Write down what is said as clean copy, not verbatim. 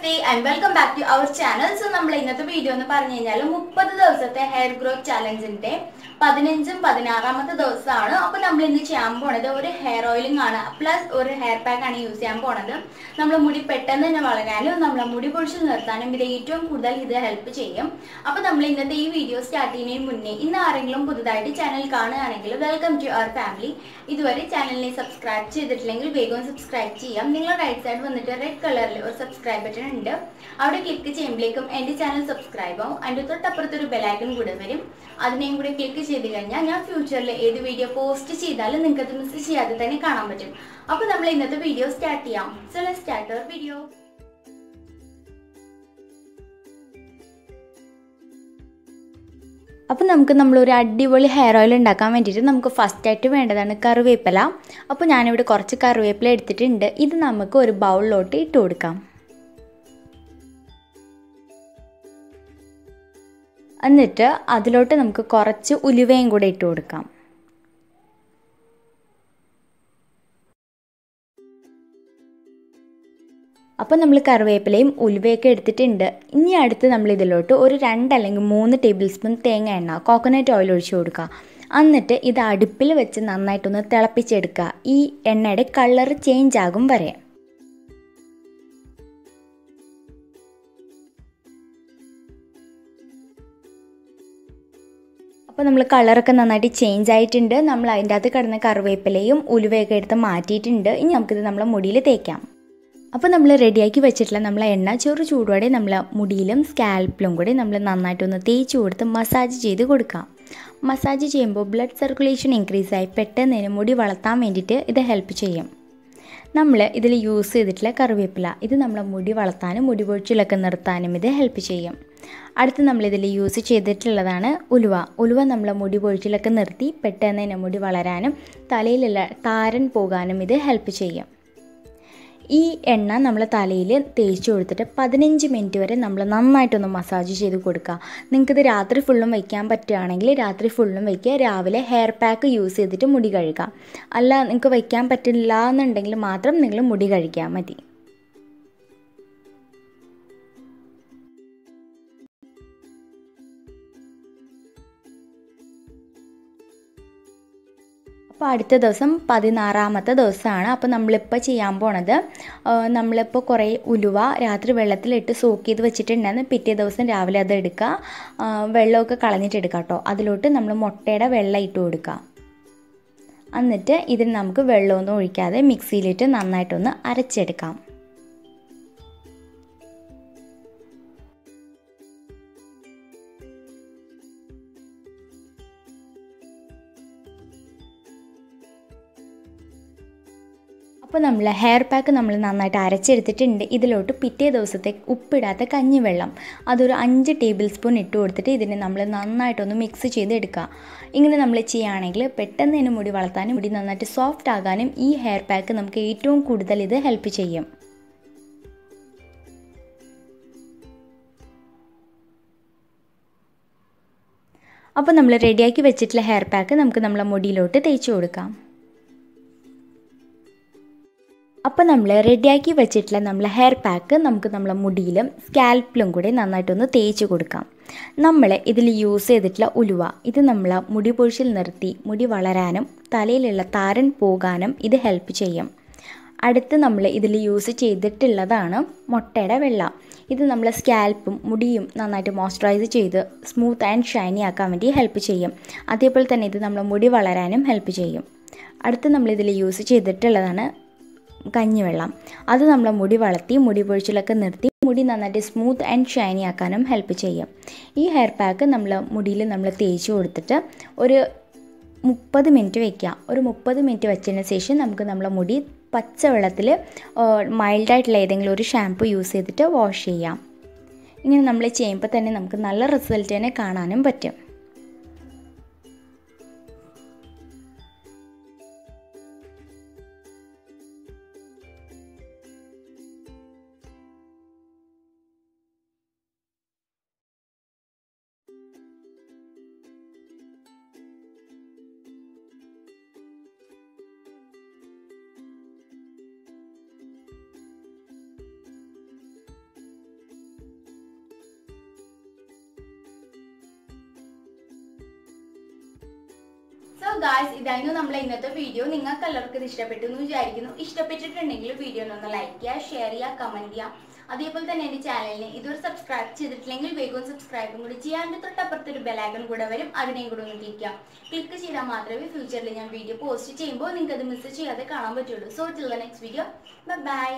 Namaste and welcome back to our channel. So, we will see video on 30 hair growth challenge. 15 ഉം 16ാമത്തെ ദിവസമാണ്. അപ്പോൾ നമ്മൾ ഇന്ന് ചെയ്യാൻ പോണത് ഒരു ഹെയർ ഓയിലിംഗ് ആണ് പ്ലസ് ഒരു ഹെയർ പാക്ക് ആണ് യൂസ് ചെയ്യാൻ പോണത്. നമ്മുടെ മുടി പെട്ടെന്ന് തന്നെ വളരാനും നമ്മുടെ മുടി പൊഴിച്ചു നിർത്താനും ഇത് ഏറ്റവും കൂടുതൽ ഇത് ഹെൽപ്പ് ചെയ്യും. അപ്പോൾ നമ്മൾ ഇന്നത്തെ ഈ വീഡിയോ സ്റ്റാർട്ട് ചെയ്യുന്നതിന് മുന്നേ ഇന്ന് ആരെങ്കിലും പുതുതായിട്ട് ചാനൽ കാണുകയാണെങ്കിൽ വെൽക്കം ടു അവർ ഫാമിലി. ഇതുവരെ ചാനലിനെ സബ്സ്ക്രൈബ് ചെയ്തിട്ടില്ലെങ്കിൽ വേഗം സബ്സ്ക്രൈബ് ചെയ്യാം. നിങ്ങളുടെ റൈറ്റ് സൈഡ് വന്നിട്ട് റെഡ് കളറിൽ ഒരു സബ്സ്ക്രൈബ് ബട്ടൺ ഉണ്ട്. അവിടെ ക്ലിക്ക് ചെയ്യുമ്പോഴേക്കും എൻ്റെ ചാനൽ സബ്സ്ക്രൈബ് ആവും. അതിൻ്റെ തൊട്ടപ്പുറത്തൊരു ബെലൈക്കൺ കൂടെ വരും. അതിനെയും കൂടെ ക്ലിക്ക് ചെയ്ത് കഴിഞ്ഞാൽ ഞാൻ ഫ്യൂച്ചറിൽ ഏത് വീഡിയോ പോസ്റ്റ് ചെയ്താലും നിങ്ങൾക്ക് അത് മിസ് ചെയ്യാതെ തന്നെ കാണാൻ പറ്റും. അപ്പോൾ നമ്മൾ ഇന്നത്തെ വീഡിയോ സ്റ്റാർട്ട് ചെയ്യാം. So let's start our video. അപ്പോൾ നമ്മളൊരു അടിപൊളി ഹെയർ ഓയിൽ ഉണ്ടാക്കാൻ വേണ്ടിയിട്ട് നമുക്ക് ഫസ്റ്റായിട്ട് വേണ്ടതാണ് കറിവേപ്പില. അപ്പോൾ ഞാനിവിടെ കുറച്ച് കറിവേപ്പില എടുത്തിട്ടുണ്ട്. ഇത് നമുക്ക് ഒരു ബൗളിലോട്ട് ഇട്ട് കൊടുക്കാം. എന്നിട്ട് അതിലോട്ട് നമുക്ക് കുറച്ച് ഉലുവയും കൂടെ ഇട്ട് കൊടുക്കാം. അപ്പോൾ നമ്മൾ കറിവേപ്പിലയും ഉലുവയൊക്കെ എടുത്തിട്ടുണ്ട്. ഇനി അടുത്ത് നമ്മൾ ഇതിലോട്ട് ഒരു 2 അല്ലെങ്കിൽ 3 ടേബിൾ സ്പൂൺ തേങ്ങ എണ്ണ കോക്കനട്ട് ഓയിൽ ഒഴിച്ചു കൊടുക്കുക. എന്നിട്ട് ഇത് അടുപ്പിൽ വെച്ച് നന്നായിട്ടൊന്ന് തിളപ്പിച്ചെടുക്കുക. ഈ എണ്ണയുടെ കളർ ചേഞ്ച് ആകും വരെ. അപ്പോൾ നമ്മൾ കളറൊക്കെ നന്നായിട്ട് ചേഞ്ച് ആയിട്ടുണ്ട്. നമ്മൾ അതിൻ്റെ അകത്ത് കിടന്ന കറിവേപ്പിലയും ഉലുവയൊക്കെ എടുത്ത് മാറ്റിയിട്ടുണ്ട്. ഇനി നമുക്കിത് നമ്മളെ മുടിയിൽ തേക്കാം. അപ്പോൾ നമ്മൾ റെഡിയാക്കി വെച്ചിട്ടുള്ള നമ്മളെ എണ്ണ ചൂടോടെ നമ്മളെ മുടിയിലും സ്കാൽപ്പിലും കൂടി നമ്മൾ നന്നായിട്ടൊന്ന് തേച്ച് കൊടുത്ത് മസാജ് ചെയ്ത് കൊടുക്കാം. മസാജ് ചെയ്യുമ്പോൾ ബ്ലഡ് സർക്കുലേഷൻ ഇൻക്രീസ് ആയി പെട്ടെന്ന് തന്നെ മുടി വളർത്താൻ വേണ്ടിയിട്ട് ഇത് ഹെൽപ്പ് ചെയ്യും. നമ്മൾ ഇതിൽ യൂസ് ചെയ്തിട്ടുള്ള കറിവേപ്പില ഇത് നമ്മളെ മുടി വളർത്താനും മുടി പൊഴിച്ചിലൊക്കെ നിർത്താനും ഇത് ഹെൽപ്പ് ചെയ്യും. അടുത്ത് നമ്മളിതിൽ യൂസ് ചെയ്തിട്ടുള്ളതാണ് ഉലുവ നമ്മളെ മുടി പൊഴിച്ചിലൊക്കെ നിർത്തി പെട്ടെന്ന് തന്നെ മുടി വളരാനും തലയിലുള്ള താരൻ പോകാനും ഇത് ഹെൽപ്പ് ചെയ്യും. ഈ എണ്ണ നമ്മൾ തലയിൽ തേച്ച് കൊടുത്തിട്ട് 15 മിനിറ്റ് വരെ നമ്മൾ നന്നായിട്ടൊന്ന് മസാജ് ചെയ്ത് കൊടുക്കുക. നിങ്ങൾക്കിത് രാത്രി ഫുള്ളും വയ്ക്കാൻ പറ്റുകയാണെങ്കിൽ രാത്രി ഫുള്ളും വയ്ക്കുക. രാവിലെ ഹെയർ പാക്ക് യൂസ് ചെയ്തിട്ട് മുടി കഴുകുക. അല്ല നിങ്ങൾക്ക് വയ്ക്കാൻ പറ്റില്ല എന്നുണ്ടെങ്കിൽ മാത്രം നിങ്ങൾ മുടി കഴുകിയാൽ മതി. അപ്പോൾ അടുത്ത ദിവസം 16ാമത്തെ ദിവസമാണ്. അപ്പോൾ നമ്മളിപ്പോൾ ചെയ്യാൻ പോണത് നമ്മളിപ്പോൾ കുറേ ഉലുവ രാത്രി വെള്ളത്തിലിട്ട് സോക്ക് ചെയ്ത് വെച്ചിട്ടുണ്ടായിരുന്നു. പിറ്റേ ദിവസം രാവിലെ അത് എടുക്കുക. വെള്ളമൊക്കെ കളഞ്ഞിട്ട് എടുക്കുക കേട്ടോ. അതിലോട്ട് നമ്മൾ മുട്ടയുടെ വെള്ളം ഇട്ട് കൊടുക്കുക. എന്നിട്ട് ഇതിന് നമുക്ക് വെള്ളമൊന്നും ഒഴിക്കാതെ മിക്സിയിലിട്ട് നന്നായിട്ടൊന്ന് അരച്ചെടുക്കാം. അപ്പോൾ നമ്മൾ ഹെയർ പാക്ക് നമ്മൾ നന്നായിട്ട് അരച്ചെടുത്തിട്ടുണ്ട്. ഇതിലോട്ട് പിറ്റേ ദിവസത്തെ ഉപ്പിടാത്ത കഞ്ഞിവെള്ളം അതൊരു 5 ടേബിൾ സ്പൂൺ ഇട്ട് കൊടുത്തിട്ട് ഇതിനെ നമ്മൾ നന്നായിട്ടൊന്ന് മിക്സ് ചെയ്തെടുക്കുക. ഇങ്ങനെ നമ്മൾ ചെയ്യുകയാണെങ്കിൽ പെട്ടെന്ന് തന്നെ മുടി വളർത്താനും മുടി നന്നായിട്ട് സോഫ്റ്റ് ആകാനും ഈ ഹെയർ പാക്ക് നമുക്ക് ഏറ്റവും കൂടുതൽ ഇത് ഹെൽപ്പ് ചെയ്യും. അപ്പോൾ നമ്മൾ റെഡിയാക്കി വെച്ചിട്ടുള്ള ഹെയർ പാക്ക് നമുക്ക് നമ്മളെ മുടിയിലോട്ട് തേച്ച് കൊടുക്കാം. അപ്പോൾ നമ്മൾ റെഡിയാക്കി വെച്ചിട്ടുള്ള നമ്മളെ ഹെയർ പാക്ക് നമുക്ക് നമ്മളെ മുടിയിലും സ്കാൽപ്പിലും കൂടി നന്നായിട്ടൊന്ന് തേച്ച് കൊടുക്കാം. നമ്മൾ ഇതിൽ യൂസ് ചെയ്തിട്ടുള്ള ഉലുവ ഇത് നമ്മളെ മുടി പൊഴിച്ചിൽ നിർത്തി മുടി വളരാനും തലയിലുള്ള താരൻ പോകാനും ഇത് ഹെൽപ്പ് ചെയ്യും. അടുത്ത് നമ്മൾ ഇതിൽ യൂസ് ചെയ്തിട്ടുള്ളതാണ് മുട്ടയുടെ വെള്ളം. ഇത് നമ്മളെ സ്കാൽപ്പും മുടിയും നന്നായിട്ട് മോയ്സ്ചറൈസ് ചെയ്ത് സ്മൂത്ത് ആൻഡ് ഷൈനി ആക്കാൻ വേണ്ടി ഹെൽപ്പ് ചെയ്യും. അതേപോലെ തന്നെ ഇത് നമ്മളെ മുടി വളരാനും ഹെൽപ്പ് ചെയ്യും. അടുത്ത് നമ്മളിതിൽ യൂസ് ചെയ്തിട്ടുള്ളതാണ് കഞ്ഞിവെള്ളം. അത് നമ്മളെ മുടി വളർത്തി മുടി പൊഴിച്ചിലൊക്കെ നിർത്തി മുടി നന്നായിട്ട് സ്മൂത്ത് ആൻഡ് ഷൈനി ആക്കാനും ഹെൽപ്പ് ചെയ്യും. ഈ ഹെയർ പാക്ക് നമ്മൾ മുടിയിൽ നമ്മൾ തേച്ച് കൊടുത്തിട്ട് ഒരു 30 മിനിറ്റ് വയ്ക്കുക. ഒരു 30 മിനിറ്റ് വെച്ചതിന് ശേഷം നമുക്ക് നമ്മളെ മുടി പച്ചവെള്ളത്തിൽ മൈൽഡായിട്ടുള്ള ഏതെങ്കിലും ഒരു ഷാമ്പു യൂസ് ചെയ്തിട്ട് വാഷ് ചെയ്യാം. ഇങ്ങനെ നമ്മൾ ചെയ്യുമ്പോൾ തന്നെ നമുക്ക് നല്ല റിസൾട്ട് തന്നെ കാണാനും പറ്റും. സോ ഗായ്സ്, ഇതായിരുന്നു നമ്മളെ ഇന്നത്തെ വീഡിയോ. നിങ്ങൾക്ക് എല്ലാവർക്കും ഇത് ഇഷ്ടപ്പെട്ടു എന്ന് വിചാരിക്കുന്നു. ഇഷ്ടപ്പെട്ടിട്ടുണ്ടെങ്കിൽ വീഡിയോ ഒന്ന് ലൈക്ക് ചെയ്യുക, ഷെയർ ചെയ്യുക, കമന്റ് ചെയ്യുക. അതേപോലെ തന്നെ എൻ്റെ ചാനലിനെ ഇതുവരെ സബ്സ്ക്രൈബ് ചെയ്തിട്ടില്ലെങ്കിൽ വേഗം സബ്സ്ക്രൈബും കൂടി ചെയ്യാൻ. എൻ്റെ തൊട്ടപ്പുറത്ത് ഒരു ബെലൈക്കൺ കൂടെ വരും, അതിനെയും കൂടെ ഒന്ന് ക്ലിക്ക് ചെയ്താൽ മാത്രമേ ഫ്യൂച്ചറിൽ ഞാൻ വീഡിയോ പോസ്റ്റ് ചെയ്യുമ്പോൾ നിങ്ങൾക്ക് അത് മിസ് ചെയ്യാതെ കാണാൻ പറ്റുള്ളൂ. So till the next video, by.